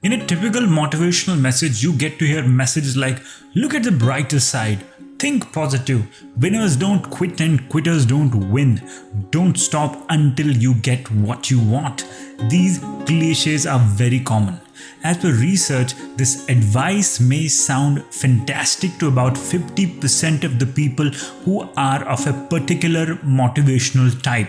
In a typical motivational message, you get to hear messages like, look at the brighter side, think positive, winners don't quit and quitters don't win, don't stop until you get what you want. These cliches are very common. As per research, this advice may sound fantastic to about 50% of the people who are of a particular motivational type,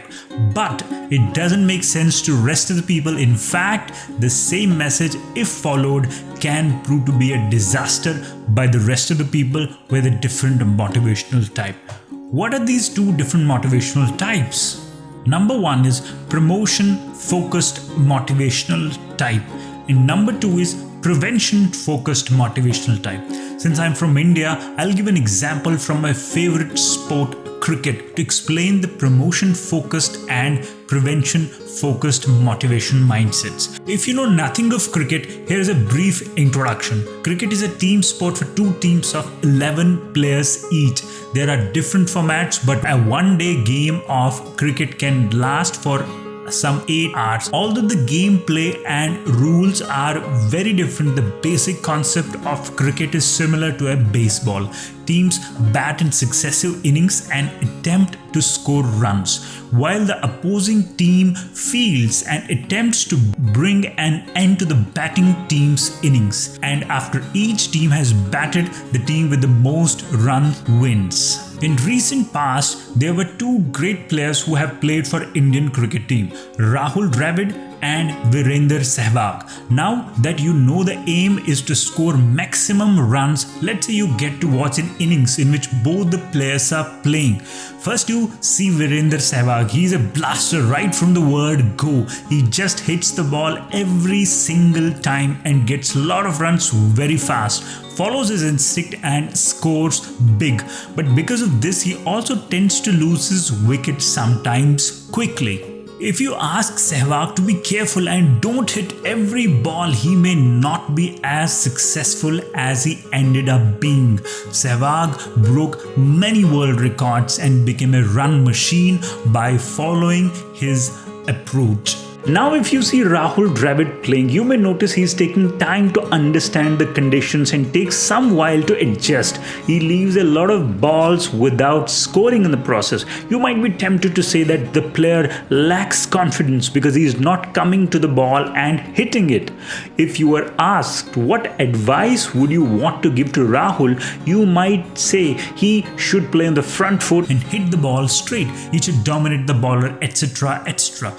but it doesn't make sense to rest of the people. In fact, the same message, if followed, can prove to be a disaster by the rest of the people with a different motivational type. What are these two different motivational types? Number one is promotion-focused motivational type. And number two is prevention-focused motivational type. Since I'm from India, I'll give an example from my favorite sport, cricket, to explain the promotion-focused and prevention-focused motivation mindsets. If you know nothing of cricket, here's a brief introduction. Cricket is a team sport for two teams of 11 players each. There are different formats, but a one-day game of cricket can last for some 8 hours. Although the gameplay and rules are very different, the basic concept of cricket is similar to a baseball. Teams bat in successive innings and attempt to score runs, while the opposing team fields and attempts to bring an end to the batting team's innings. And after each team has batted, the team with the most runs wins. In recent past, there were two great players who have played for Indian cricket team, Rahul Dravid and Virender Sehwag. Now that you know the aim is to score maximum runs, let's say you get to watch an innings in which both the players are playing. First you see Virender Sehwag. He's a blaster right from the word go. He just hits the ball every single time and gets a lot of runs very fast, follows his instinct and scores big. But because of this, he also tends to lose his wicket sometimes quickly. If you ask Sehwag to be careful and don't hit every ball, he may not be as successful as he ended up being. Sehwag broke many world records and became a run machine by following his approach. Now if you see Rahul Dravid playing, you may notice he's taking time to understand the conditions and takes some while to adjust. He leaves a lot of balls without scoring in the process. You might be tempted to say that the player lacks confidence because he's not coming to the ball and hitting it. If you were asked what advice would you want to give to Rahul, you might say he should play on the front foot and hit the ball straight. He should dominate the bowler, etc. etc.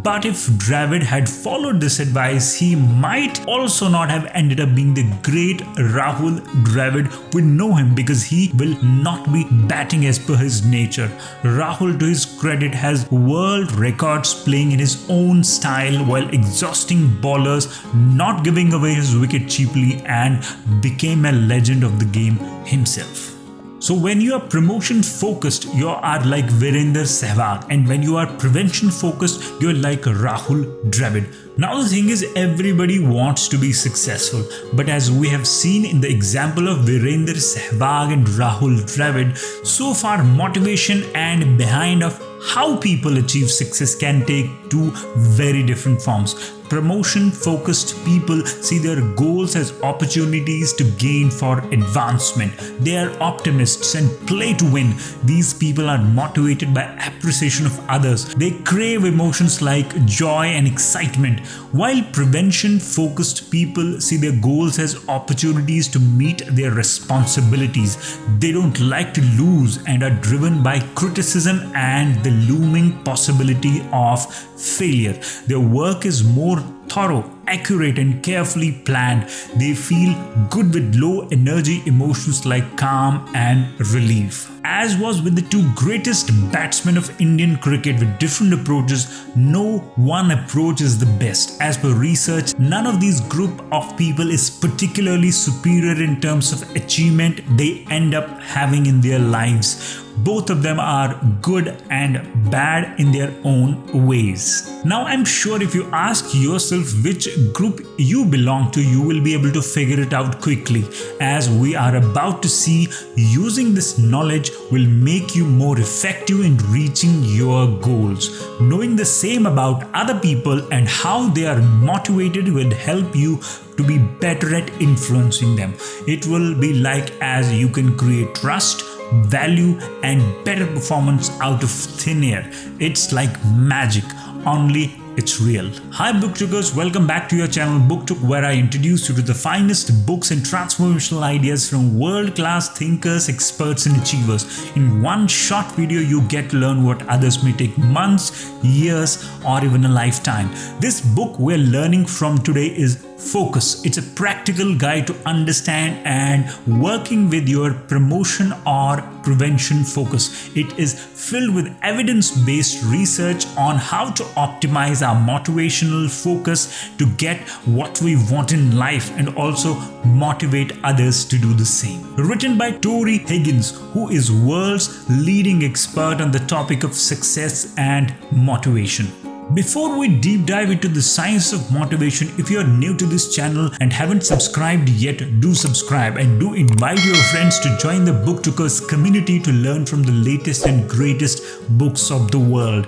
But if Dravid had followed this advice, he might also not have ended up being the great Rahul Dravid we know him, because he will not be batting as per his nature. Rahul, to his credit, has world records playing in his own style while exhausting bowlers, not giving away his wicket cheaply, and became a legend of the game himself. So when you are promotion focused, you are like Virender Sehwag, and when you are prevention focused, you're like Rahul Dravid. Now the thing is, everybody wants to be successful, but as we have seen in the example of Virender Sehwag and Rahul Dravid, so far motivation and behind of how people achieve success can take two very different forms. Promotion-focused people see their goals as opportunities to gain for advancement. They are optimists and play to win. These people are motivated by appreciation of others. They crave emotions like joy and excitement. While prevention-focused people see their goals as opportunities to meet their responsibilities. They don't like to lose and are driven by criticism and the looming possibility of failure. Their work is more thorough, accurate and carefully planned. They feel good with low energy emotions like calm and relief. As was with the two greatest batsmen of Indian cricket with different approaches, no one approach is the best. As per research, none of these group of people is particularly superior in terms of achievement they end up having in their lives. Both of them are good and bad in their own ways. Now, I'm sure if you ask yourself which group you belong to, you will be able to figure it out quickly, as we are about to see. Using this knowledge will make you more effective in reaching your goals. Knowing the same about other people and how they are motivated will help you to be better at influencing them. It will be like as you can create trust, value and better performance out of thin air. It's like magic, only it's real. Hi Booktookers, welcome back to your channel BookTook, where I introduce you to the finest books and transformational ideas from world-class thinkers, experts and achievers. In one short video, you get to learn what others may take months, years or even a lifetime. This book we're learning from today is Focus. It's a practical guide to understand and working with your promotion or prevention focus. It is filled with evidence-based research on how to optimize our motivational focus to get what we want in life and also motivate others to do the same. Written by Tori Higgins, who is world's leading expert on the topic of success and motivation. Before we deep dive into the science of motivation, if you are new to this channel and haven't subscribed yet, do subscribe and do invite your friends to join the Booktookers community to learn from the latest and greatest books of the world.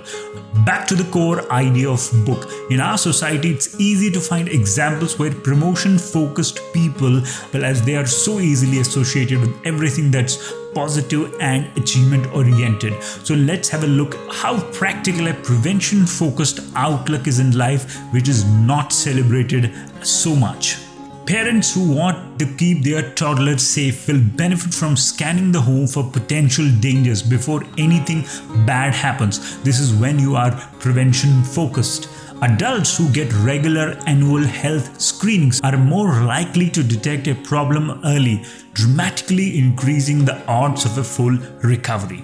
Back to the core idea of book. In our society, it's easy to find examples where promotion-focused people, well, as they are so easily associated with everything that's positive and achievement-oriented. So let's have a look how practical a prevention-focused outlook is in life, which is not celebrated so much. Parents who want to keep their toddlers safe will benefit from scanning the home for potential dangers before anything bad happens. This is when you are prevention focused. Adults who get regular annual health screenings are more likely to detect a problem early, dramatically increasing the odds of a full recovery.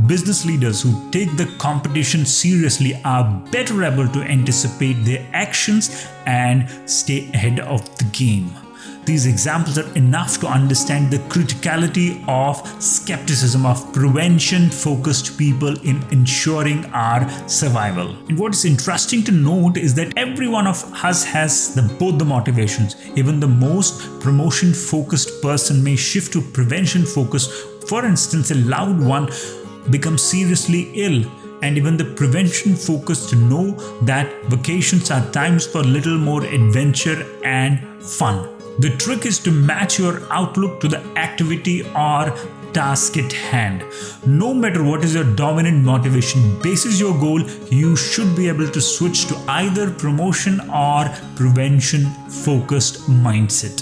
Business leaders who take the competition seriously are better able to anticipate their actions and stay ahead of the game. These examples are enough to understand the criticality of skepticism of prevention-focused people in ensuring our survival. And what is interesting to note is that every one of us has both the motivations. Even the most promotion-focused person may shift to prevention-focused. For instance, a loved one becomes seriously ill, and even the prevention focused know that vacations are times for little more adventure and fun. The trick is to match your outlook to the activity or task at hand. No matter what is your dominant motivation basis your goal, you should be able to switch to either promotion or prevention focused mindset.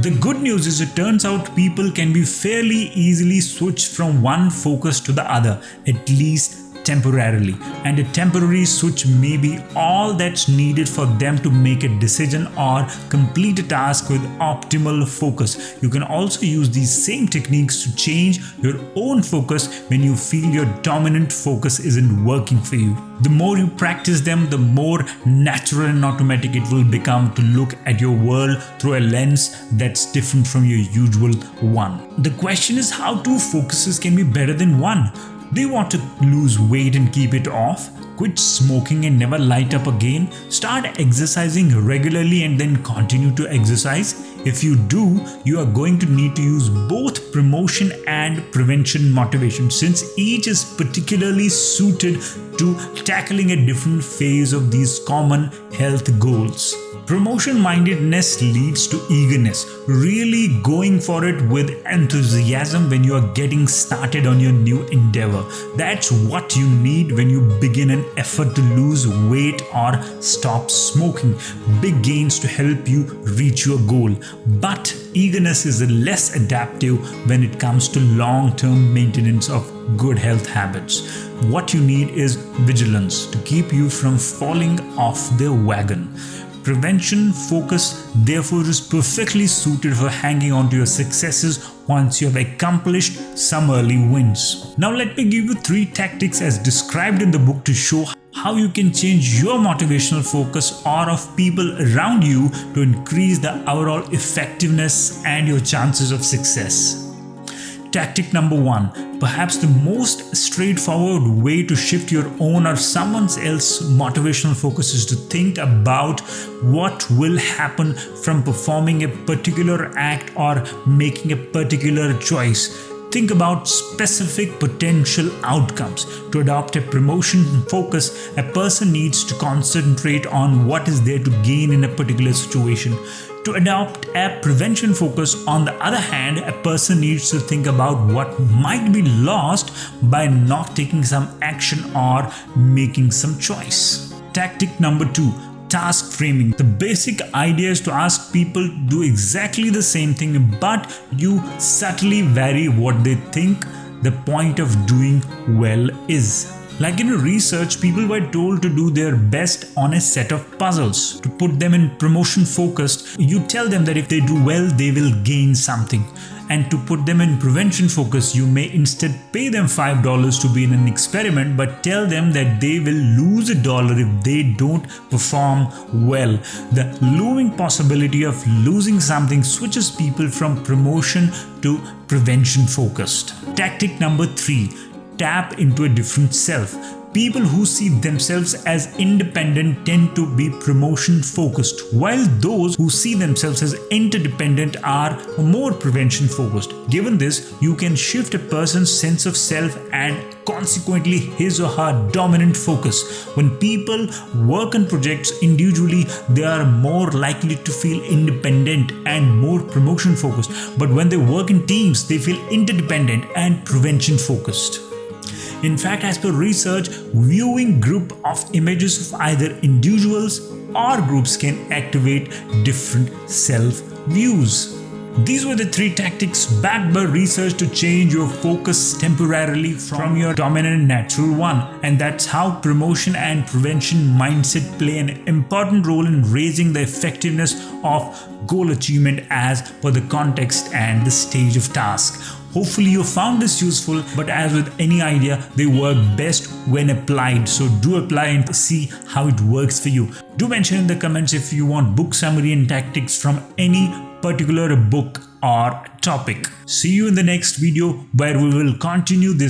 The good news is it turns out people can be fairly easily switched from one focus to the other, at least temporarily, and a temporary switch may be all that's needed for them to make a decision or complete a task with optimal focus. You can also use these same techniques to change your own focus when you feel your dominant focus isn't working for you. The more you practice them, the more natural and automatic it will become to look at your world through a lens that's different from your usual one. The question is how two focuses can be better than one. Do you want to lose weight and keep it off? Quit smoking and never light up again? Start exercising regularly and then continue to exercise? If you do, you are going to need to use both promotion and prevention motivation, since each is particularly suited to tackling a different phase of these common health goals. Promotion mindedness leads to eagerness, really going for it with enthusiasm when you are getting started on your new endeavor. That's what you need when you begin an effort to lose weight or stop smoking. Big gains to help you reach your goal. But eagerness is less adaptive when it comes to long-term maintenance of good health habits. What you need is vigilance to keep you from falling off the wagon. Prevention focus, therefore, is perfectly suited for hanging on to your successes once you have accomplished some early wins. Now let me give you 3 tactics as described in the book to show how you can change your motivational focus or of people around you to increase the overall effectiveness and your chances of success. Tactic number 1. Perhaps the most straightforward way to shift your own or someone else's motivational focus is to think about what will happen from performing a particular act or making a particular choice. Think about specific potential outcomes. To adopt a promotion focus, a person needs to concentrate on what is there to gain in a particular situation. To adopt a prevention focus, on the other hand, a person needs to think about what might be lost by not taking some action or making some choice. Tactic number 2. Task framing. The basic idea is to ask people to do exactly the same thing, but you subtly vary what they think the point of doing well is. Like in research, people were told to do their best on a set of puzzles. To put them in promotion focused, you tell them that if they do well, they will gain something. And to put them in prevention focus, you may instead pay them $5 to be in an experiment, but tell them that they will lose $1 if they don't perform well. The looming possibility of losing something switches people from promotion to prevention focused. Tactic number 3. Tap into a different self. People who see themselves as independent tend to be promotion focused, while those who see themselves as interdependent are more prevention focused. Given this, you can shift a person's sense of self and consequently his or her dominant focus. When people work on projects individually, they are more likely to feel independent and more promotion focused. But when they work in teams, they feel interdependent and prevention focused. In fact, as per research, viewing group of images of either individuals or groups can activate different self-views. These were the 3 tactics backed by research to change your focus temporarily from your dominant natural one. And that's how promotion and prevention mindset play an important role in raising the effectiveness of goal achievement as per the context and the stage of task. Hopefully you found this useful, but as with any idea, they work best when applied. So do apply and see how it works for you. Do mention in the comments if you want book summary and tactics from any particular book or topic. See you in the next video where we will continue this